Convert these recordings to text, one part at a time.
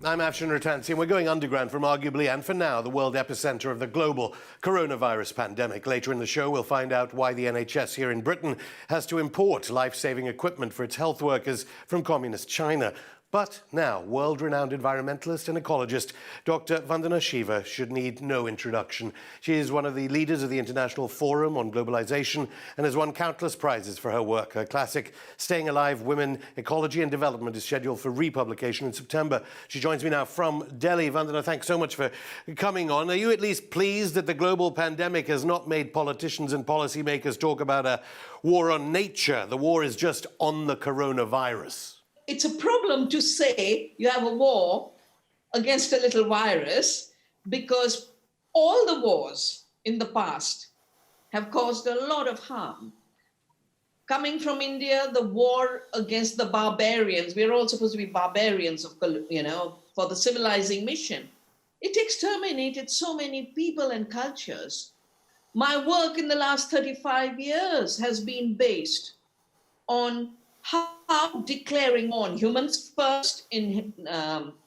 I'm Afshin Ratansi, and we're going underground from arguably, and for now, the world epicenter of the global coronavirus pandemic. Later in the show, we'll find out why the NHS here in Britain has to import life-saving equipment for its health workers from communist China. But now, world-renowned environmentalist and ecologist Dr. Vandana Shiva should need no introduction. She is one of the leaders of the International Forum on Globalization and has won countless prizes for her work. Her classic Staying Alive, Women, Ecology and Development is scheduled for republication in September. She joins me now from Delhi. Vandana, thanks so much for coming on. Are you at least pleased that the global pandemic has not made politicians and policymakers talk about a war on nature? The war is just on the coronavirus. It's a problem to say you have a war against a little virus because all the wars in the past have caused a lot of harm. Coming from India, the war against the barbarians, we're all supposed to be barbarians, for the civilizing mission. It exterminated so many people and cultures. My work in the last 35 years has been based on how declaring on humans first in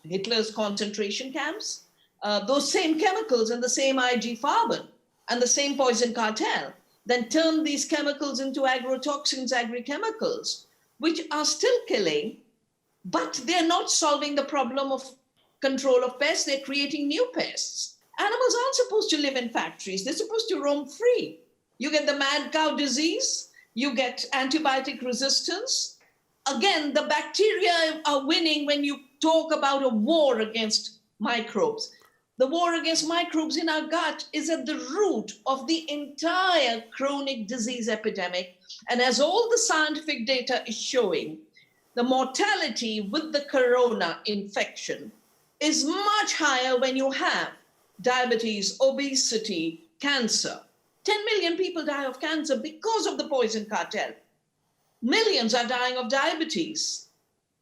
Hitler's concentration camps, those same chemicals and the same IG-Farben and the same poison cartel, then turned these chemicals into agrotoxins, agrichemicals, which are still killing, but they're not solving the problem of control of pests, they're creating new pests. Animals aren't supposed to live in factories, they're supposed to roam free. You get the mad cow disease, you get antibiotic resistance. Again, the bacteria are winning when you talk about a war against microbes. The war against microbes in our gut is at the root of the entire chronic disease epidemic. And as all the scientific data is showing, the mortality with the corona infection is much higher when you have diabetes, obesity, cancer. 10 million people die of cancer because of the poison cartel. Millions are dying of diabetes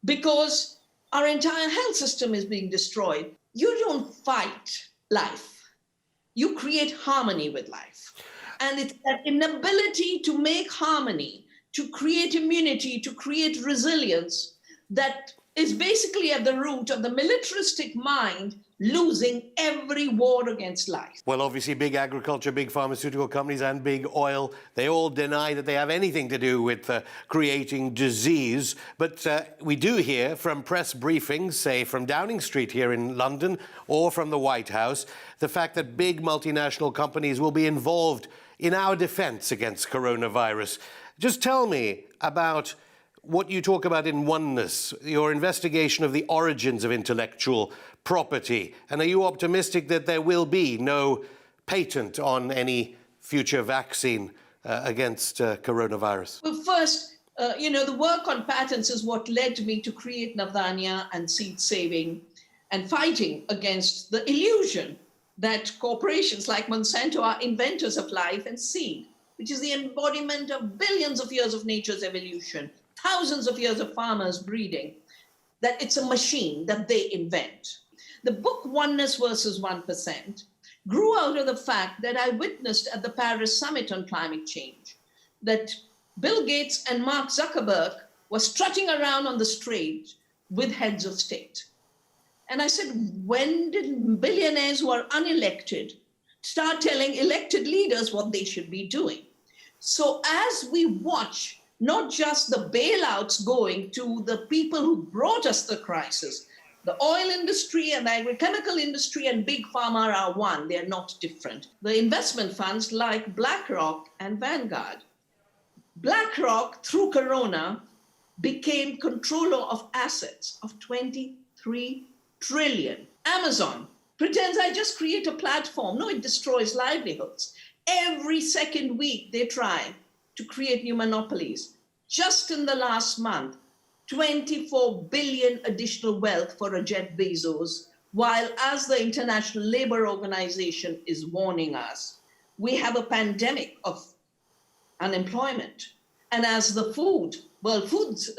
because our entire health system is being destroyed. You don't fight life. You create harmony with life. And it's that inability to make harmony, to create immunity, to create resilience that is basically at the root of the militaristic mind losing every war against life. Well, obviously, big agriculture, big pharmaceutical companies and big oil, they all deny that they have anything to do with creating disease. But we do hear from press briefings, say from Downing Street here in London or from the White House, the fact that big multinational companies will be involved in our defense against coronavirus. Just tell me about what you talk about in Oneness, your investigation of the origins of intellectual property. And are you optimistic that there will be no patent on any future vaccine against coronavirus? Well, first, the work on patents is what led me to create Navdanya and seed saving and fighting against the illusion that corporations like Monsanto are inventors of life and seed, which is the embodiment of billions of years of nature's evolution, thousands of years of farmers breeding, that it's a machine that they invent. The book Oneness versus 1% grew out of the fact that I witnessed at the Paris Summit on climate change that Bill Gates and Mark Zuckerberg were strutting around on the street with heads of state. And I said, when did billionaires who are unelected start telling elected leaders what they should be doing? So as we watch not just the bailouts going to the people who brought us the crisis, the oil industry and the agrochemical industry and big pharma are one, they're not different. The investment funds like BlackRock and Vanguard. BlackRock, through Corona, became controller of assets of 23 trillion. Amazon pretends I just create a platform. No, it destroys livelihoods. Every second week they try to create new monopolies. Just in the last month, 24 billion additional wealth for a Jeff Bezos, while as the International Labour Organization is warning us, we have a pandemic of unemployment. And as the World Foods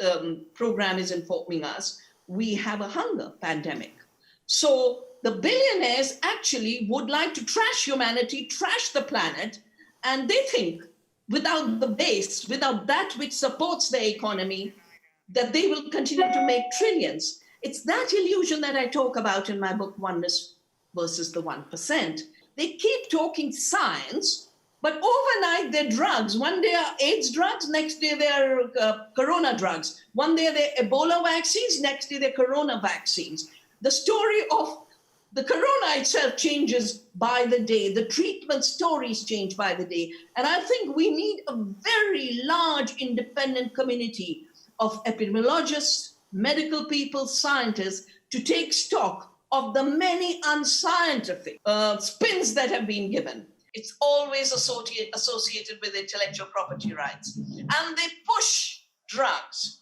Program is informing us, we have a hunger pandemic. So the billionaires actually would like to trash humanity, trash the planet, and they think without the base, without that which supports their economy, that they will continue to make trillions. It's that illusion that I talk about in my book, Oneness versus the 1%. They keep talking science, but overnight they're drugs. One day are AIDS drugs, next day they're corona drugs. One day they're Ebola vaccines, next day they're corona vaccines. The story of the corona itself changes by the day. The treatment stories change by the day. And I think we need a very large independent community of epidemiologists, medical people, scientists to take stock of the many unscientific spins that have been given. It's always associated with intellectual property rights. And they push drugs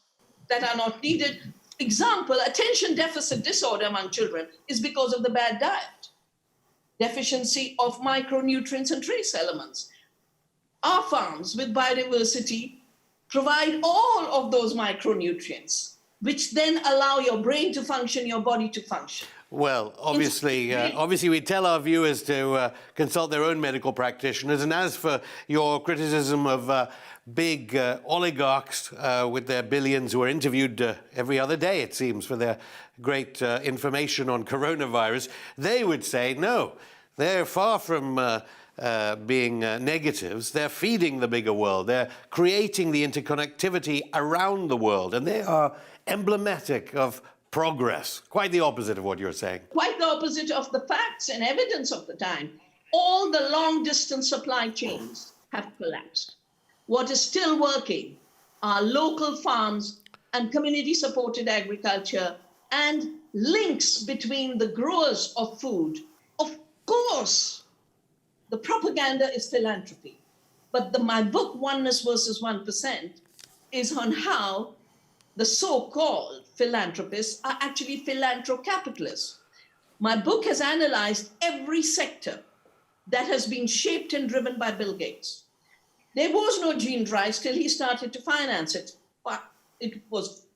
that are not needed. Example, attention deficit disorder among children is because of the bad diet, deficiency of micronutrients and trace elements. Our farms with biodiversity provide all of those micronutrients, which then allow your brain to function, your body to function. Well, obviously, we tell our viewers to consult their own medical practitioners. And as for your criticism of big oligarchs with their billions who are interviewed every other day, it seems, for their great information on coronavirus, they would say, no, they're far from being negatives. They're feeding the bigger world. They're creating the interconnectivity around the world. And they are emblematic of progress. Quite the opposite of what you're saying. Quite the opposite of the facts and evidence of the time. All the long-distance supply chains have collapsed. What is still working are local farms and community-supported agriculture and links between the growers of food. Of course, the propaganda is philanthropy. But my book, Oneness versus 1%, is on how the so-called philanthropists are actually philanthrocapitalists. My book has analyzed every sector that has been shaped and driven by Bill Gates. There was no gene drive till he started to finance it, but it was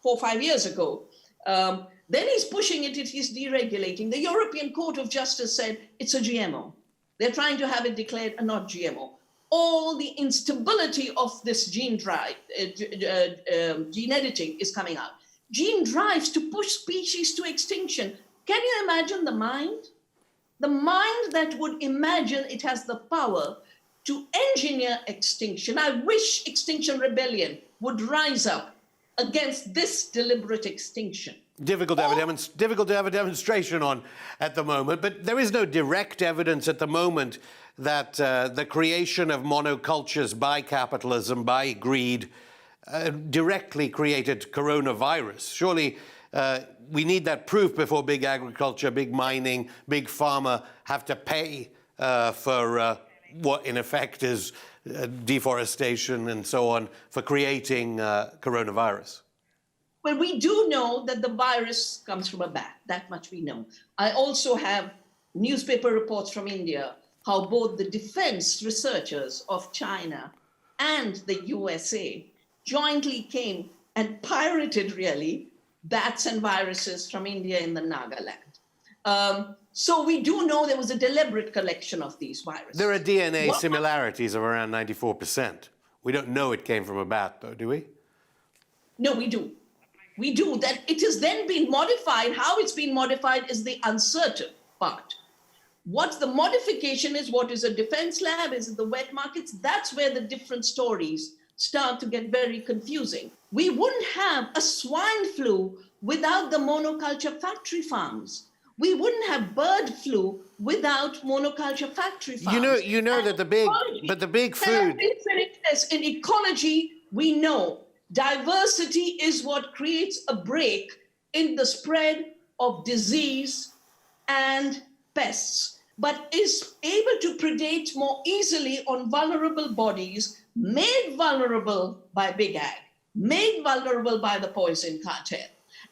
4 or 5 years ago. Then he's pushing it, he's deregulating. The European Court of Justice said it's a GMO. They're trying to have it declared a not GMO. All the instability of this gene drive, gene editing is coming out. Gene drives to push species to extinction. Can you imagine the mind? The mind that would imagine it has the power to engineer extinction. I wish Extinction Rebellion would rise up against this deliberate extinction. Difficult to have a demonstration on at the moment, but there is no direct evidence at the moment that the creation of monocultures by capitalism, by greed, directly created coronavirus. Surely we need that proof before big agriculture, big mining, big pharma have to pay for what in effect is deforestation and so on for creating coronavirus. Well, we do know that the virus comes from a bat. That much we know. I also have newspaper reports from India, how both the defense researchers of China and the USA jointly came and pirated, really, bats and viruses from India in the Nagaland. So we do know there was a deliberate collection of these viruses. There are DNA similarities of around 94%. We don't know it came from a bat, though, do we? No, we do. We do. That it has then been modified. How it's been modified is the uncertain part. What the modification is, what is a defense lab, is it the wet markets? That's where the different stories start to get very confusing. We wouldn't have a swine flu without the monoculture factory farms. We wouldn't have bird flu without monoculture factory farms. You know that the big food. In ecology, we know diversity is what creates a break in the spread of disease and pests, but is able to predate more easily on vulnerable bodies made vulnerable by big ag, made vulnerable by the poison cartel.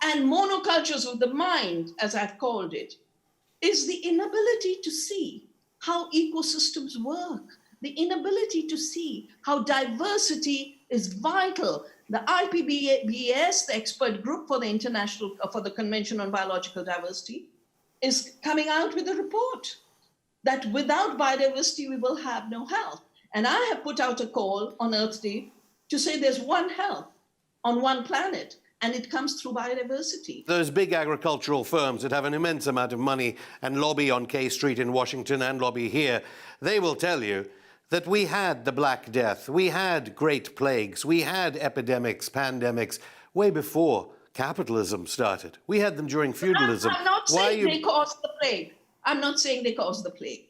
And monocultures of the mind, as I've called it, is the inability to see how ecosystems work, the inability to see how diversity is vital. The IPBES, the expert group for the Convention on Biological Diversity, is coming out with a report that without biodiversity, we will have no health. And I have put out a call on Earth Day to say there's one health on one planet. and it comes through biodiversity. Those big agricultural firms that have an immense amount of money and lobby on K Street in Washington and lobby here, they will tell you that we had the Black Death, we had Great Plagues, we had epidemics, pandemics, way before capitalism started. We had them during feudalism. I'm not saying they caused the plague. I'm not saying they caused the plague.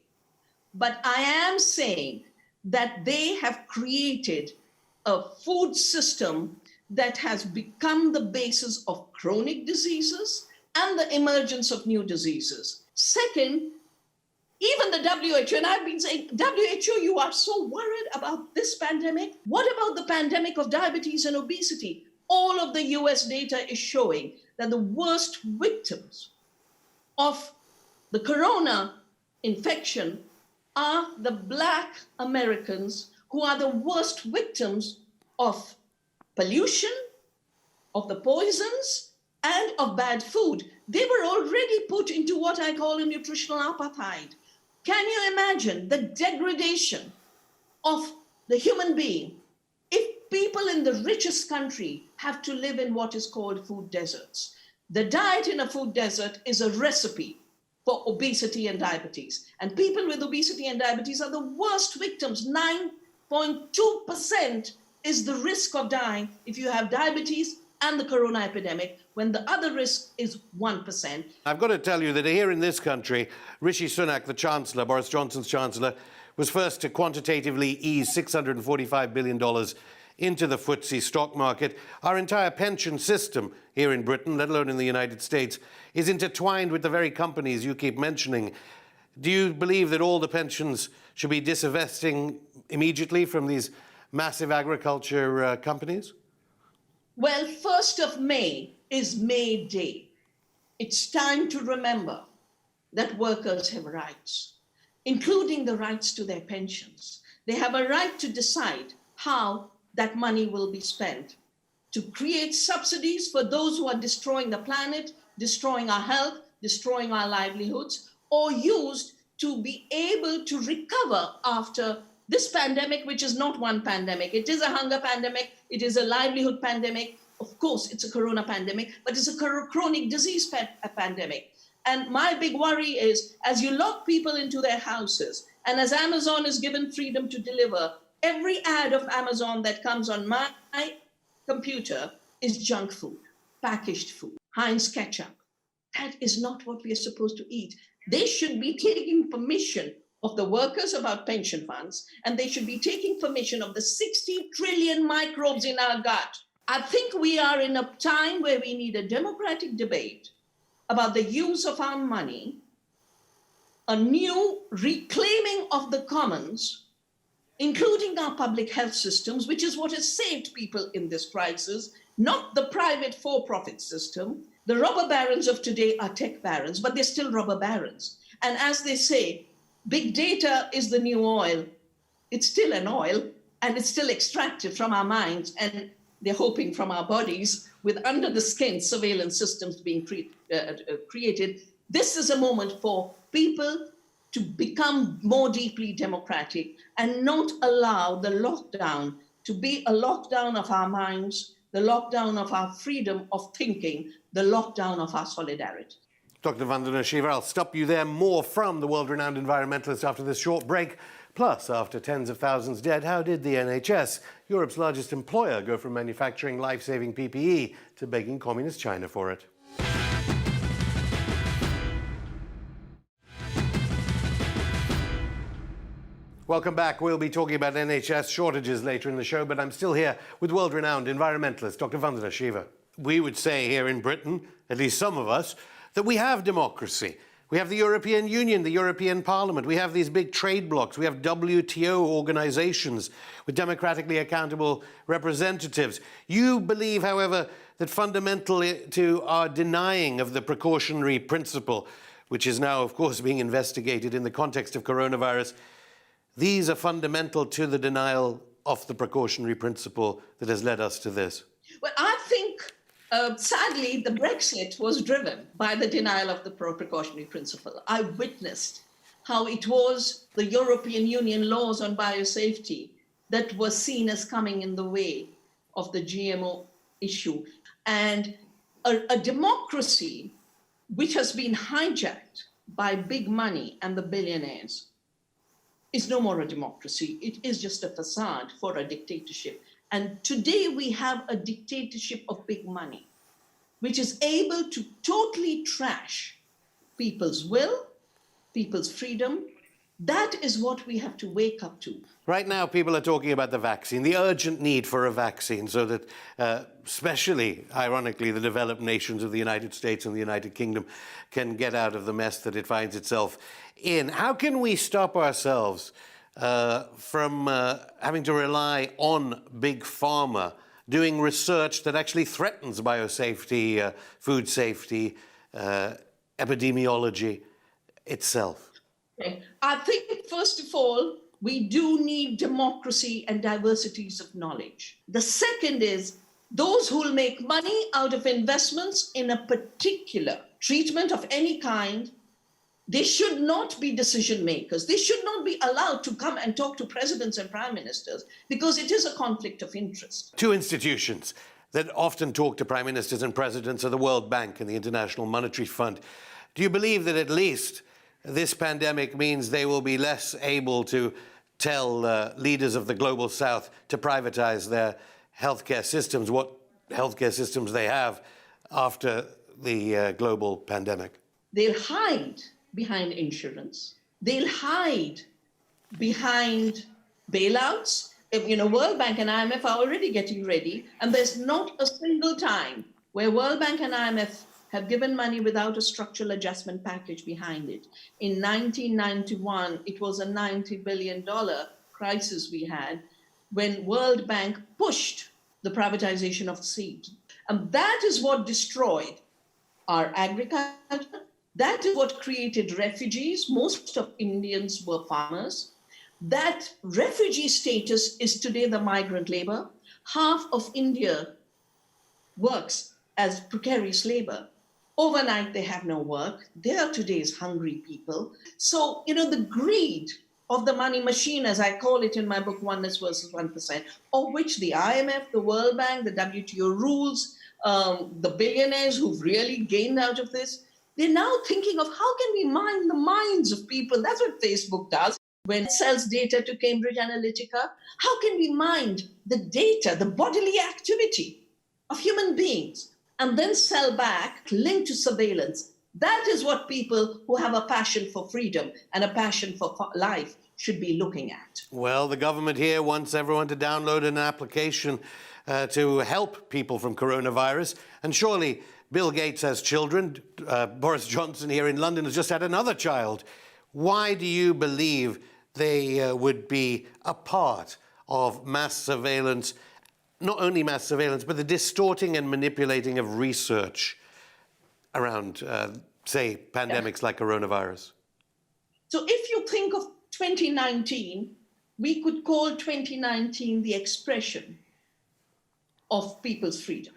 But I am saying that they have created a food system that has become the basis of chronic diseases and the emergence of new diseases. Second, even the WHO, and I've been saying, WHO, you are so worried about this pandemic. What about the pandemic of diabetes and obesity? All of the US data is showing that the worst victims of the corona infection are the Black Americans, who are the worst victims of pollution, of the poisons, and of bad food. They were already put into what I call a nutritional apartheid. Can you imagine the degradation of the human being if people in the richest country have to live in what is called food deserts? The diet in a food desert is a recipe for obesity and diabetes. And people with obesity and diabetes are the worst victims. 9.2% is the risk of dying if you have diabetes and the corona epidemic, when the other risk is 1%. I've got to tell you that here in this country, Rishi Sunak, the Chancellor, Boris Johnson's Chancellor, was first to quantitatively ease $645 billion into the FTSE stock market. Our entire pension system here in Britain, let alone in the United States, is intertwined with the very companies you keep mentioning. Do you believe that all the pensions should be disinvesting immediately from these massive agriculture companies? Well, 1st of May is May Day. It's time to remember that workers have rights, including the rights to their pensions. They have a right to decide how that money will be spent, to create subsidies for those who are destroying the planet, destroying our health, destroying our livelihoods, or used to be able to recover after this pandemic, which is not one pandemic. It is a hunger pandemic. It is a livelihood pandemic. Of course, it's a corona pandemic, but it's a chronic disease pandemic. And my big worry is, as you lock people into their houses, and as Amazon is given freedom to deliver, every ad of Amazon that comes on my computer is junk food, packaged food, Heinz ketchup. That is not what we are supposed to eat. They should be taking permission of the workers about pension funds, and they should be taking permission of the 60 trillion microbes in our gut. I think we are in a time where we need a democratic debate about the use of our money, a new reclaiming of the commons, including our public health systems, which is what has saved people in this crisis, not the private for-profit system. The robber barons of today are tech barons, but they're still robber barons. And as they say, big data is the new oil. It's still an oil, and it's still extracted from our minds, and they're hoping from our bodies, with under the skin surveillance systems being created. This is a moment for people to become more deeply democratic and not allow the lockdown to be a lockdown of our minds, the lockdown of our freedom of thinking, the lockdown of our solidarity. Dr. Vandana Shiva, I'll stop you there. More from the world-renowned environmentalist after this short break. Plus, after tens of thousands dead, how did the NHS, Europe's largest employer, go from manufacturing life-saving PPE to begging communist China for it? Welcome back. We'll be talking about NHS shortages later in the show, but I'm still here with world-renowned environmentalist Dr. Vandana Shiva. We would say here in Britain, at least some of us, that we have democracy. We have the European Union, the European Parliament. We have these big trade blocs. We have WTO organizations with democratically accountable representatives. You believe, however, that fundamental to our denying of the precautionary principle, which is now, of course, being investigated in the context of coronavirus, these are fundamental to the denial of the precautionary principle that has led us to this. Well, I think, sadly, the Brexit was driven by the denial of the precautionary principle. I witnessed how it was the European Union laws on biosafety that were seen as coming in the way of the GMO issue. And a democracy which has been hijacked by big money and the billionaires is no more a democracy. It is just a facade for a dictatorship. And today we have a dictatorship of big money, which is able to totally trash people's will, people's freedom. That is what we have to wake up to. Right now, people are talking about the vaccine, the urgent need for a vaccine, so that especially, ironically, the developed nations of the United States and the United Kingdom can get out of the mess that it finds itself in. How can we stop ourselves from having to rely on big pharma doing research that actually threatens biosafety, food safety, epidemiology itself? Okay. I think, first of all, we do need democracy and diversities of knowledge. The second is those who will make money out of investments in a particular treatment of any kind, they should not be decision makers. They should not be allowed to come and talk to presidents and prime ministers because it is a conflict of interest. Two institutions that often talk to prime ministers and presidents are the World Bank and the International Monetary Fund. Do you believe that at least this pandemic means they will be less able to tell leaders of the global south to privatize their healthcare systems, what healthcare systems they have after the global pandemic? They'll hide behind insurance. They'll hide behind bailouts. World Bank and IMF are already getting ready, and there's not a single time where World Bank and IMF have given money without a structural adjustment package behind it. In 1991, it was a $90 billion crisis we had when World Bank pushed the privatization of seed. And that is what destroyed our agriculture. That is what created refugees. Most of Indians were farmers. That refugee status is today the migrant labor. Half of India works as precarious labor. Overnight, they have no work. They are today's hungry people. So, the greed of the money machine, as I call it in my book, Oneness versus 1%, of which the IMF, the World Bank, the WTO rules, the billionaires who've really gained out of this, they're now thinking of how can we mine the minds of people? That's what Facebook does when it sells data to Cambridge Analytica. How can we mine the data, the bodily activity of human beings, and then sell back linked to surveillance? That is what people who have a passion for freedom and a passion for life should be looking at. Well, the government here wants everyone to download an application to help people from coronavirus. And surely Bill Gates has children. Boris Johnson here in London has just had another child. Why do you believe they would be a part of mass surveillance? Not only mass surveillance, but the distorting and manipulating of research around, say, pandemics like coronavirus? So if you think of 2019, we could call 2019 the expression of people's freedom.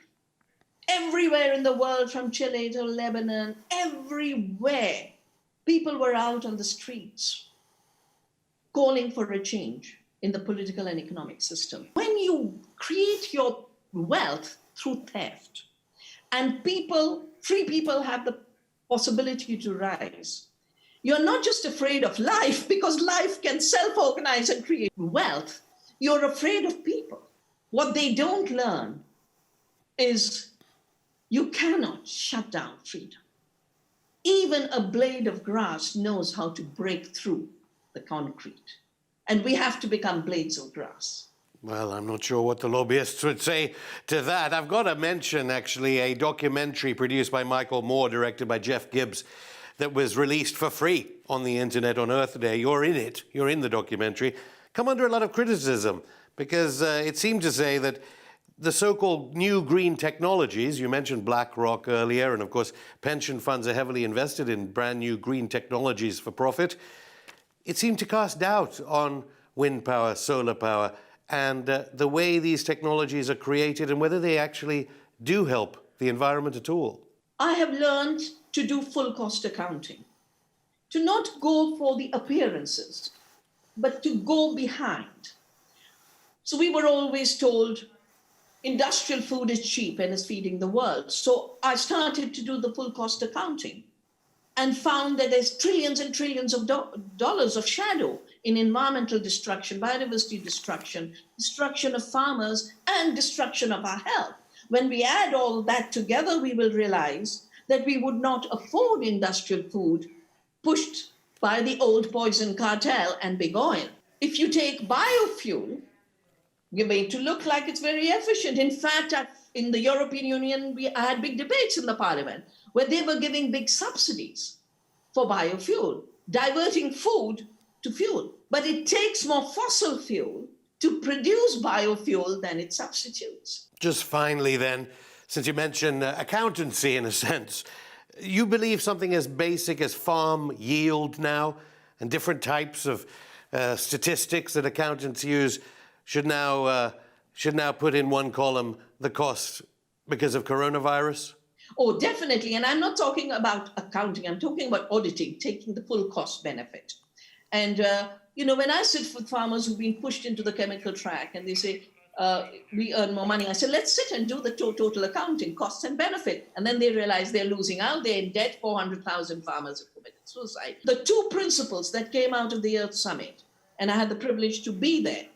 Everywhere in the world, from Chile to Lebanon, everywhere, people were out on the streets calling for a change in the political and economic system. When you create your wealth through theft and free people have the possibility to rise, you're not just afraid of life because life can self-organize and create wealth. You're afraid of people. What they don't learn is you cannot shut down freedom. Even a blade of grass knows how to break through the concrete. And we have to become blades of grass. Well, I'm not sure what the lobbyists would say to that. I've got to mention, actually, a documentary produced by Michael Moore, directed by Jeff Gibbs, that was released for free on the internet on Earth Day. You're in it. You're in the documentary. Come under a lot of criticism because it seemed to say that the so-called new green technologies, you mentioned BlackRock earlier, and of course pension funds are heavily invested in brand new green technologies for profit. It seemed to cast doubt on wind power, solar power, and the way these technologies are created and whether they actually do help the environment at all. I have learned to do full cost accounting, to not go for the appearances, but to go behind. So we were always told industrial food is cheap and is feeding the world. So I started to do the full cost accounting and found that there's trillions and trillions of dollars of shadow in environmental destruction, biodiversity destruction, destruction of farmers, and destruction of our health. When we add all that together, we will realize that we would not afford industrial food pushed by the old poison cartel and big oil. If you take biofuel, you're made to look like it's very efficient. In fact, in the European Union, I had big debates in the parliament where they were giving big subsidies for biofuel, diverting food to fuel. But it takes more fossil fuel to produce biofuel than it substitutes. Just finally then, since you mentioned accountancy in a sense, you believe something as basic as farm yield now and different types of statistics that accountants use should now put in one column the cost because of coronavirus? Oh, definitely. And I'm not talking about accounting. I'm talking about auditing, taking the full cost benefit. And, when I sit with farmers who've been pushed into the chemical track and they say, we earn more money, I say, let's sit and do the total accounting, costs and benefit. And then they realize they're losing out. They're in debt. 400,000 farmers have committed suicide. The two principles that came out of the Earth Summit, and I had the privilege to be there,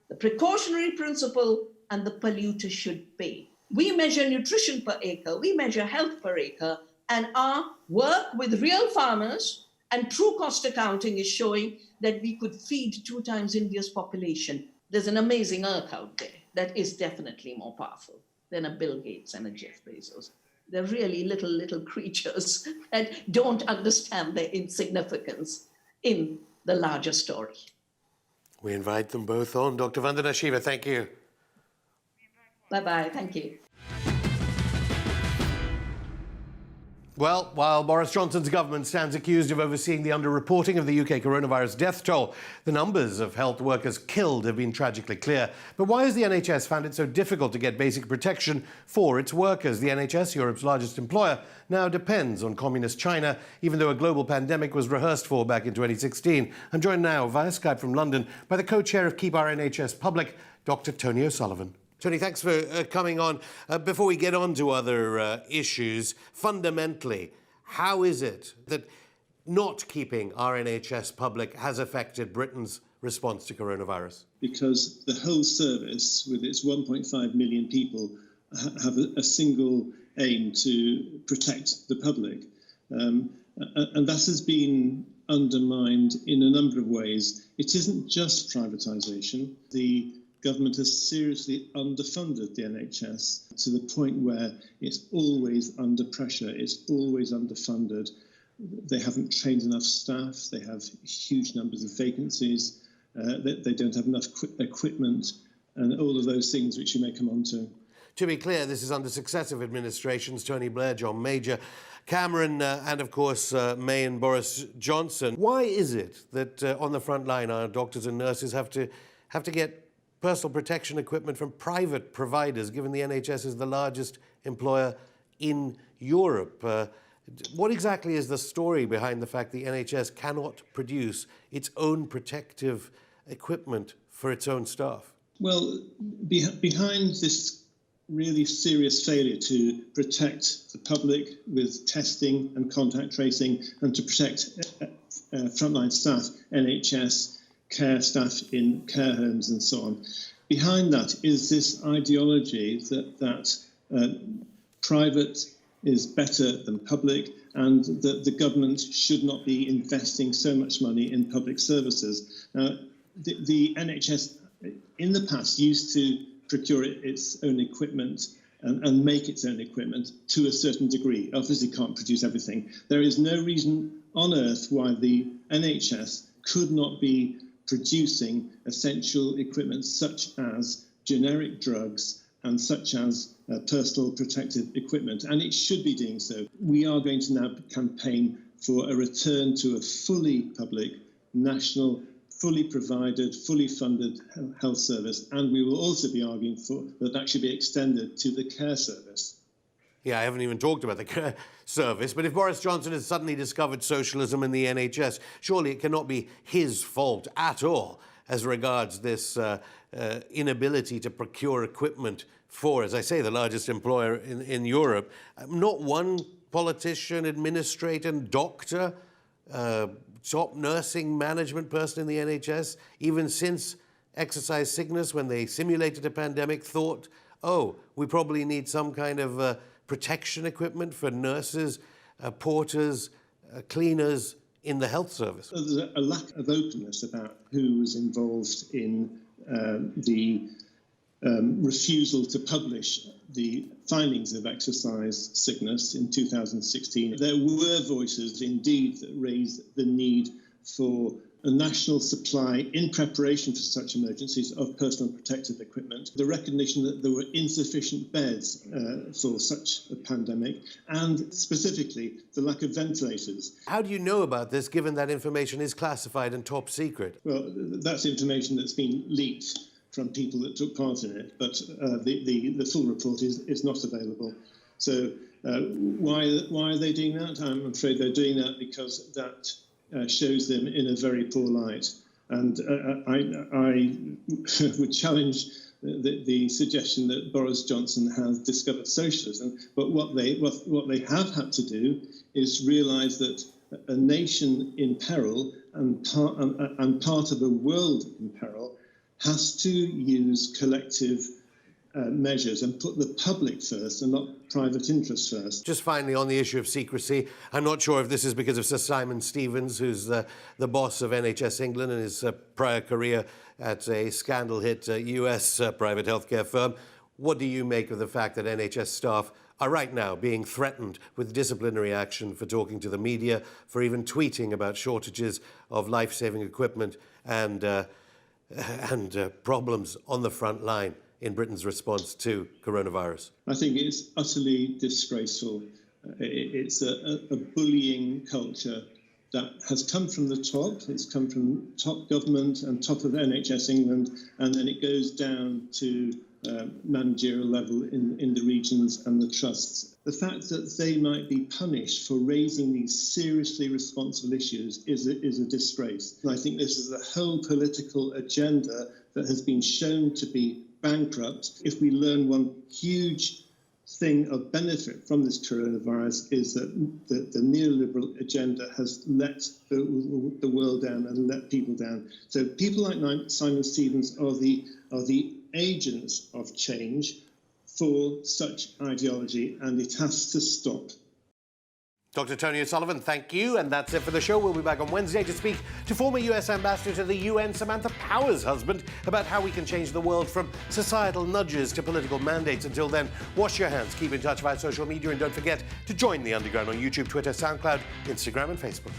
the precautionary principle and the polluter should pay. We measure nutrition per acre, we measure health per acre, and our work with real farmers and true cost accounting is showing that we could feed 2 times India's population. There's an amazing earth out there that is definitely more powerful than a Bill Gates and a Jeff Bezos. They're really little creatures that don't understand their insignificance in the larger story. We invite them both on. Dr. Vandana Shiva, thank you. Bye-bye. Thank you. Well, while Boris Johnson's government stands accused of overseeing the underreporting of the UK coronavirus death toll, the numbers of health workers killed have been tragically clear. But why has the NHS found it so difficult to get basic protection for its workers? The NHS, Europe's largest employer, now depends on communist China, even though a global pandemic was rehearsed for back in 2016. I'm joined now via Skype from London by the co-chair of Keep Our NHS Public, Dr. Tony O'Sullivan. Tony, thanks for coming on. Before we get on to other issues, fundamentally, how is it that not keeping our NHS public has affected Britain's response to coronavirus? Because the whole service, with its 1.5 million people, have a single aim to protect the public. And that has been undermined in a number of ways. It isn't just privatisation. The government has seriously underfunded the NHS to the point where it's always under pressure, it's always underfunded. They haven't trained enough staff, they have huge numbers of vacancies, they don't have enough equipment, and all of those things which you may come on to. To be clear, this is under successive administrations, Tony Blair, John Major, Cameron, and of course May and Boris Johnson. Why is it that on the front line our doctors and nurses have to get personal protection equipment from private providers, given the NHS is the largest employer in Europe? What exactly is the story behind the fact the NHS cannot produce its own protective equipment for its own staff? Well, behind this really serious failure to protect the public with testing and contact tracing and to protect frontline staff, NHS, care staff in care homes and so on. Behind that is this ideology that private is better than public and that the government should not be investing so much money in public services. Now, the NHS in the past used to procure its own equipment and make its own equipment to a certain degree. Obviously can't produce everything. There is no reason on earth why the NHS could not be producing essential equipment such as generic drugs and such as personal protective equipment, and it should be doing so. We are going to now campaign for a return to a fully public, national, fully provided, fully funded health service, and we will also be arguing for that should be extended to the care service. Yeah, I haven't even talked about the care service, but if Boris Johnson has suddenly discovered socialism in the NHS, surely it cannot be his fault at all as regards this inability to procure equipment for, as I say, the largest employer in Europe. Not one politician, administrator, doctor, top nursing management person in the NHS, even since exercise sickness, when they simulated a pandemic, thought, oh, we probably need some kind of protection equipment for nurses, porters, cleaners in the health service. There's a lack of openness about who was involved in the refusal to publish the findings of exercise sickness in 2016. There were voices indeed that raised the need for a national supply in preparation for such emergencies of personal protective equipment, the recognition that there were insufficient beds for such a pandemic, and specifically the lack of ventilators. How do you know about this, given that information is classified and top secret? Well, that's information that's been leaked from people that took part in it, but the full report is not available. So why are they doing that? I'm afraid they're doing that because that shows them in a very poor light. And I would challenge the suggestion that Boris Johnson has discovered socialism. But what they have had to do is realise that a nation in peril and part of a world in peril has to use collective measures and put the public first and not private interests first. Just finally, on the issue of secrecy, I'm not sure if this is because of Sir Simon Stevens, who's the boss of NHS England and his prior career at a scandal-hit US private healthcare firm. What do you make of the fact that NHS staff are right now being threatened with disciplinary action for talking to the media, for even tweeting about shortages of life-saving equipment and problems on the front line in Britain's response to coronavirus? I think it's utterly disgraceful. It's a bullying culture that has come from the top. It's come from top government and top of NHS England, and then it goes down to managerial level in the regions and the trusts. The fact that they might be punished for raising these seriously responsible issues is a disgrace. And I think this is a whole political agenda that has been shown to be bankrupt. If we learn one huge thing of benefit from this coronavirus is that the neoliberal agenda has let the world down and let people down. So people like Simon Stevens are the agents of change for such ideology, and it has to stop. Dr. Tony O'Sullivan, thank you. And that's it for the show. We'll be back on Wednesday to speak to former US Ambassador to the UN, Samantha Power's husband, about how we can change the world from societal nudges to political mandates. Until then, wash your hands, keep in touch via social media, and don't forget to join the Underground on YouTube, Twitter, SoundCloud, Instagram and Facebook.